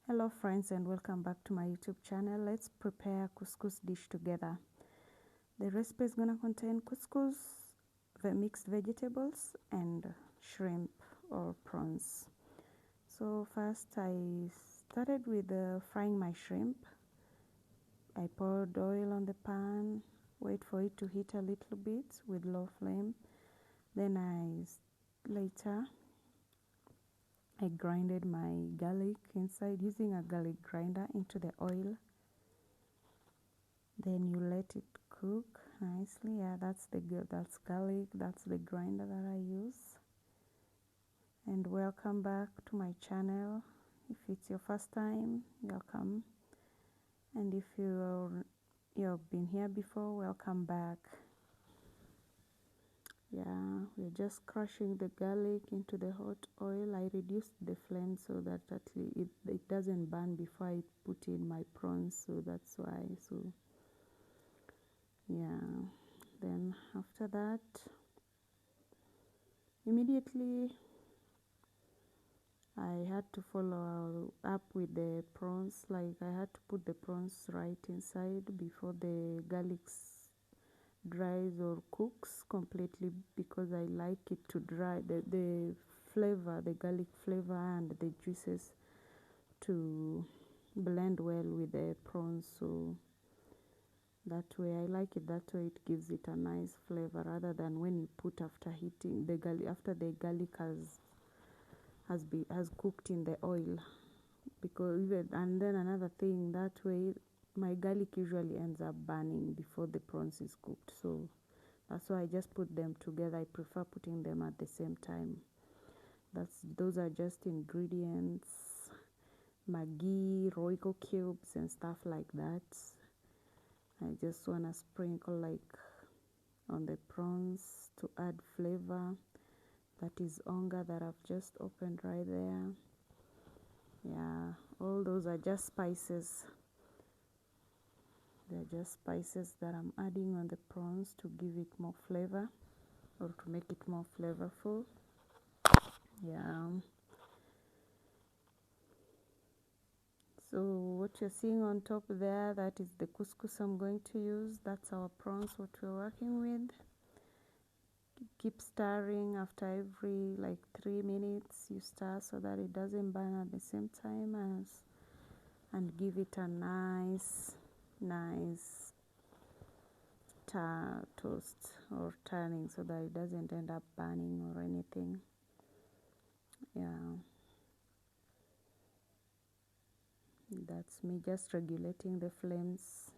Hello friends and welcome back to my YouTube channel. Let's prepare couscous dish together. The recipe is gonna contain couscous, the mixed vegetables and shrimp or prawns. So first I started with frying my shrimp. I poured oil on the pan, wait for it to heat a little bit with low flame. Then later I grinded my garlic inside using a garlic grinder into the oil. Then you let it cook nicely. Yeah, that's garlic, that's the grinder that I use. And welcome back to my channel. If it's your first time, welcome. And if you've been here before, welcome back. Yeah, we're just crushing the garlic into the hot oil. I reduced the flame so that it doesn't burn before I put in my prawns, so that's why. So yeah, then after that, immediately I had to follow up with the prawns. Like I had to put the prawns right inside before the garlic dries or cooks completely, because I like it to dry, the flavor, the garlic flavor and the juices to blend well with the prawns. So that way I like it that way. It gives it a nice flavor rather than when you put after heating the garlic, after the garlic has cooked in the oil. Because and then another thing, that way my garlic usually ends up burning before the prawns is cooked. So that's why I just put them together. I prefer putting them at the same time. Those are just ingredients, Maggi, Royco cubes and stuff like that. I just want to sprinkle like on the prawns to add flavor. That is onga that I've just opened right there. Yeah, all those are just spices. They're just spices that I'm adding on the prawns to give it more flavor or to make it more flavorful. Yeah. So what you're seeing on top there, that is the couscous I'm going to use. That's our prawns, what we're working with. Keep stirring after every like 3 minutes. You stir so that it doesn't burn at the same time and give it a nice toast or turning so that it doesn't end up burning or anything. Yeah, that's me just regulating the flames.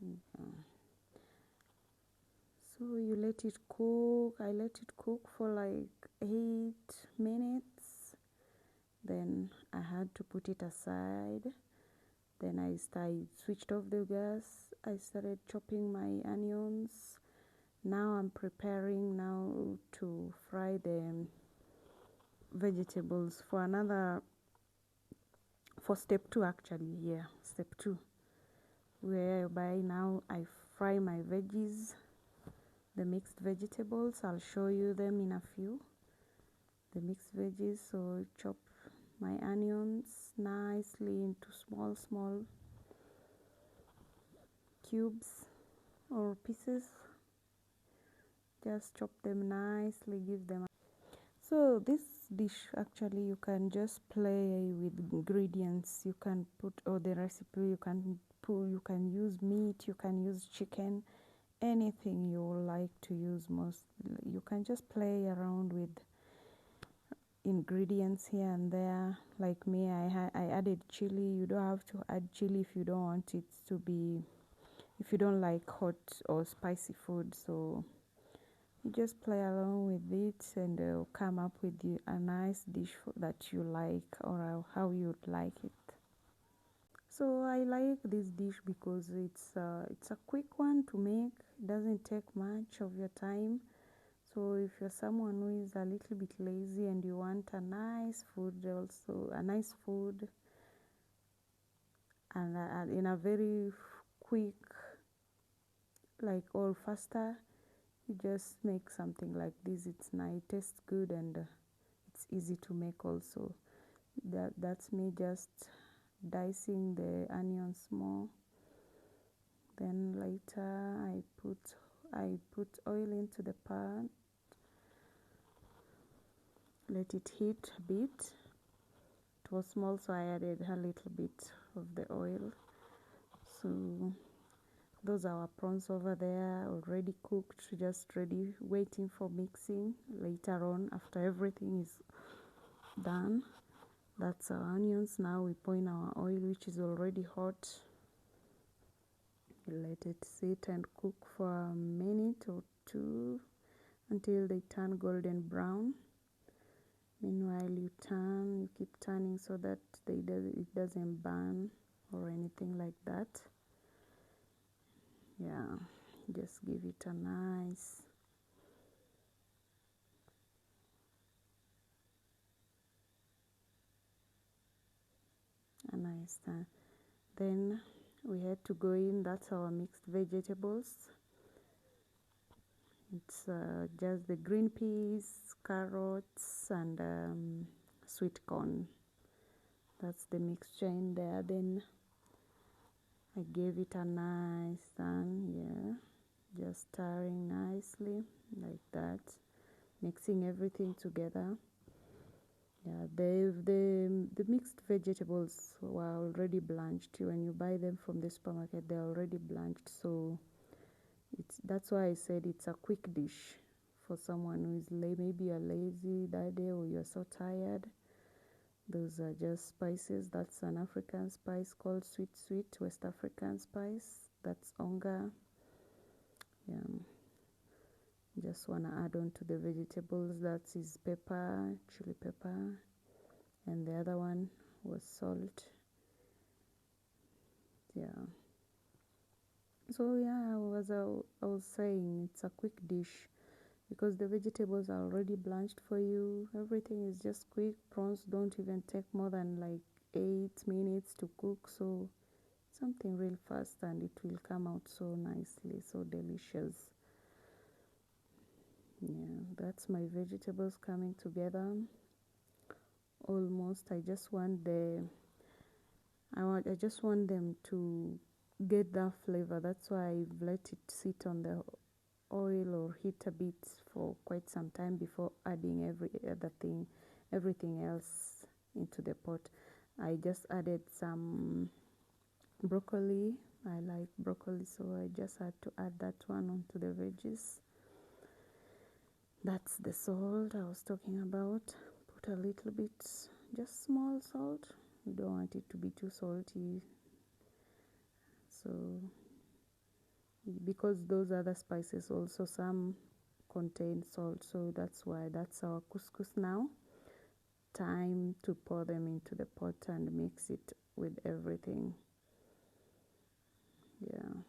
Yeah. So you let it cook. I let it cook for like 8 minutes. Then I had to put it aside. Then I switched off the gas. I started chopping my onions. Now I'm preparing now to fry the vegetables for step 2 actually. Yeah, step 2, whereby now I fry my veggies, the mixed vegetables. I'll show you them in a few. The mixed veggies. So chop my onions nicely into small cubes or pieces. Just chop them nicely, give them so this dish actually you can just play with ingredients. You can put, or the recipe you can use meat, you can use chicken, anything you like to use. You can just play around with ingredients here and there. Like me, I added chili. You don't have to add chili if you don't want it to be, if you don't like hot or spicy food. So you just play along with it and come up with a nice dish that you like, or how you'd like it. So I like this dish because it's a quick one to make. It doesn't take much of your time. So if you're someone who is a little bit lazy and you want a nice food, and in a very quick, like all faster, you just make something like this. It's nice, it tastes good, and it's easy to make also. That's me just dicing the onions small. Then later I put oil into the pan, let it heat a bit. It was small, so I added a little bit of the oil. So those are our prawns over there, already cooked, just ready, waiting for mixing later on after everything is done. That's our onions. Now we pour in our oil, which is already hot. Let it sit and cook for a minute or two until they turn golden brown. Meanwhile, you keep turning so that it doesn't burn or anything like that. Yeah, just give it a nice turn. Then we had to go in. That's our mixed vegetables. It's just the green peas, carrots, and sweet corn. That's the mixture in there. Then I gave it a nice turn, yeah, just stirring nicely like that, mixing everything together. Yeah, the mixed vegetables were already blanched. When you buy them from the supermarket, they're already blanched, so that's why I said it's a quick dish for someone who is maybe you're lazy that day or you're so tired. Those are just spices. That's an African spice called sweet, West African spice. That's onga. Yeah, just want to add on to the vegetables. That is pepper, chili pepper, and the other one was salt. Yeah, so yeah, I was saying it's a quick dish because the vegetables are already blanched for you. Everything is just quick. Prawns don't even take more than like 8 minutes to cook, so something real fast, and it will come out so nicely, so delicious. Yeah, that's my vegetables coming together almost. I just want them to get that flavor. That's why I've let it sit on the oil or heat a bit for quite some time before adding everything else into the pot. I just added some broccoli. I like broccoli, so I just had to add that one onto the veggies. That's the salt I was talking about. Put a little bit, just small salt. You don't want it to be too salty, so because those other spices also some contain salt, so that's why. That's our couscous now. Time to pour them into the pot and mix it with everything. Yeah,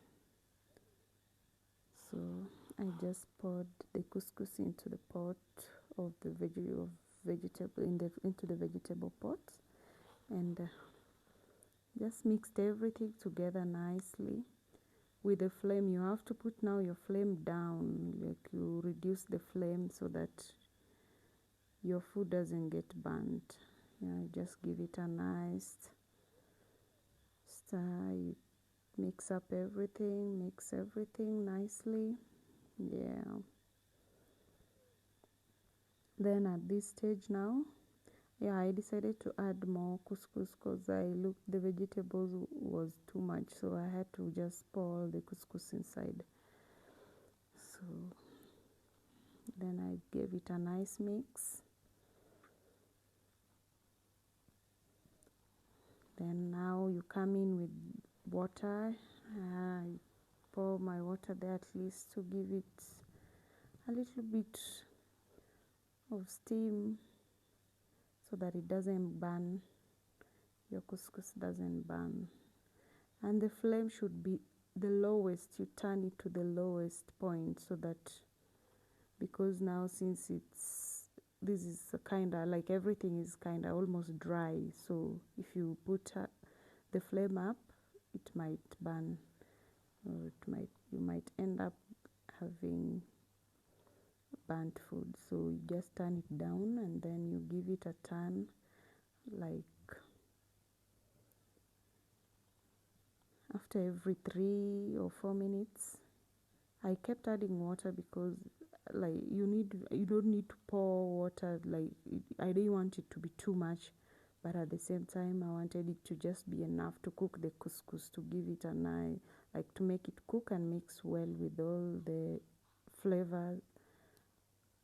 so I just poured the couscous into the pot of the vegetable into the vegetable pot, and just mixed everything together nicely. With the flame, you have to put now your flame down, like you reduce the flame so that your food doesn't get burnt. Yeah, just give it a nice stir. You mix everything nicely. Yeah, then at this stage now, yeah, I decided to add more couscous because the vegetables was too much, so I had to just pour the couscous inside. So then I gave it a nice mix. Then now you come in with water. I pour my water there at least to give it a little bit of steam so that it doesn't burn. Your couscous doesn't burn. And the flame should be the lowest. You turn it to the lowest point so that, because now since this is kind of like everything is kind of almost dry, so if you put the flame up, it might burn, or you might end up having burnt food. So you just turn it down and then you give it a turn, like after every 3 or 4 minutes. I kept adding water because like you don't need to pour water, like I didn't want it to be too much, but at the same time I wanted it to just be enough to cook the couscous, to give it a nice, like to make it cook and mix well with all the flavors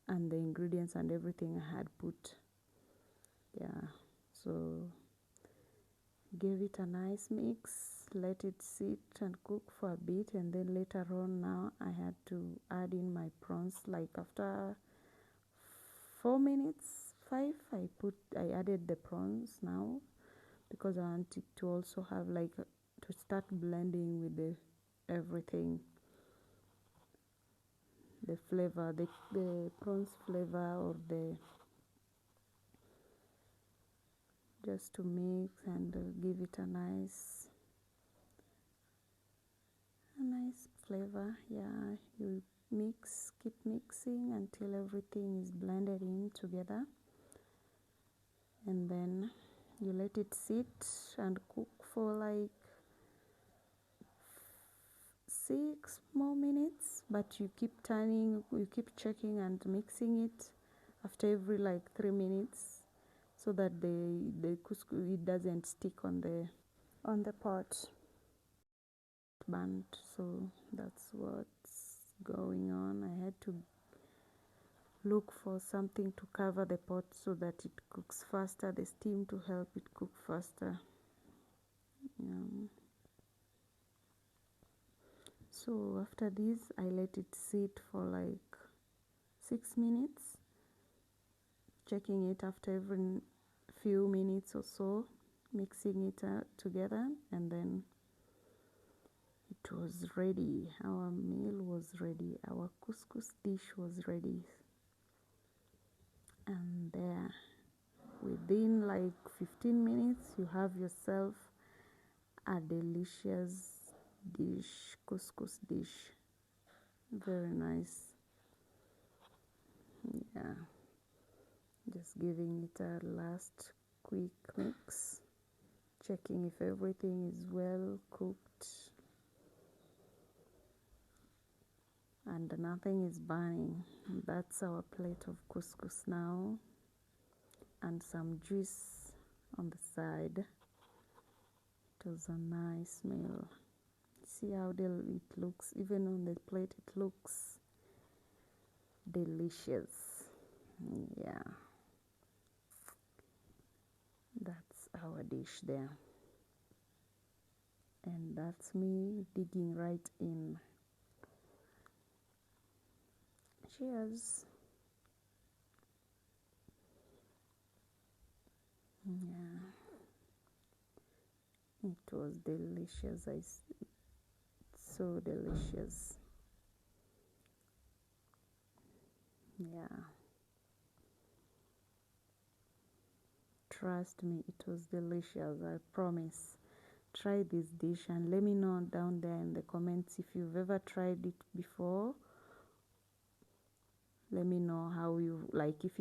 and the ingredients and everything I had put. Yeah, so give it a nice mix, let it sit and cook for a bit, and then later on now I had to add in my prawns. Like after 4 minutes, 5, I added the prawns now, because I want it to also have like to start blending with the everything, the flavor, the prawns flavor, or the just to mix and give it a nice flavor. Yeah, you keep mixing until everything is blended in together, and then you let it sit and cook for like 6 more minutes, but you keep turning, you keep checking and mixing it after every like 3 minutes, so that the couscous, it doesn't stick on the pot burnt. So that's what's going on. I had to look for something to cover the pot so that it cooks faster, the steam to help it cook faster. So after this I let it sit for like 6 minutes, checking it after every few minutes or so, mixing it together, and then it was ready. Our meal was ready, our couscous dish was ready. And there, within like 15 minutes, you have yourself a delicious dish, couscous dish. Very nice. Yeah, just giving it a last quick mix, checking if everything is well cooked and nothing is burning. That's our plate of couscous now, and some juice on the side. It was a nice meal. See how it looks, even on the plate it looks delicious. Yeah, that's our dish there, and that's me digging right in. Cheers. Yeah, it was delicious. So delicious. Yeah, trust me, it was delicious. I promise. Try this dish and let me know down there in the comments if you've ever tried it before. Let me know how you like, if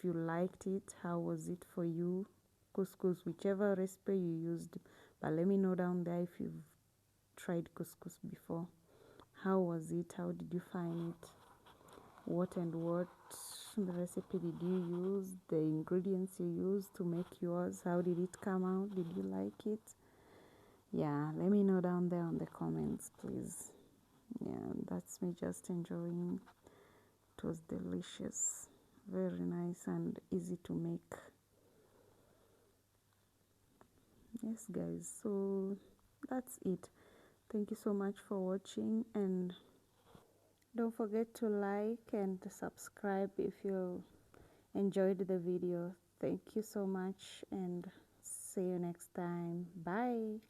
you liked it, how was it for you? Couscous, whichever recipe you used, but let me know down there if you've tried couscous before. How was it? How did you find it? What the recipe did you use? The ingredients you used to make yours, how did it come out? Did you like it? Yeah, let me know down there on the comments, please. Yeah, that's me just enjoying. It was delicious, very nice and easy to make. Yes guys, so that's it. Thank you so much for watching, and don't forget to like and subscribe if you enjoyed the video. Thank you so much, and see you next time. Bye.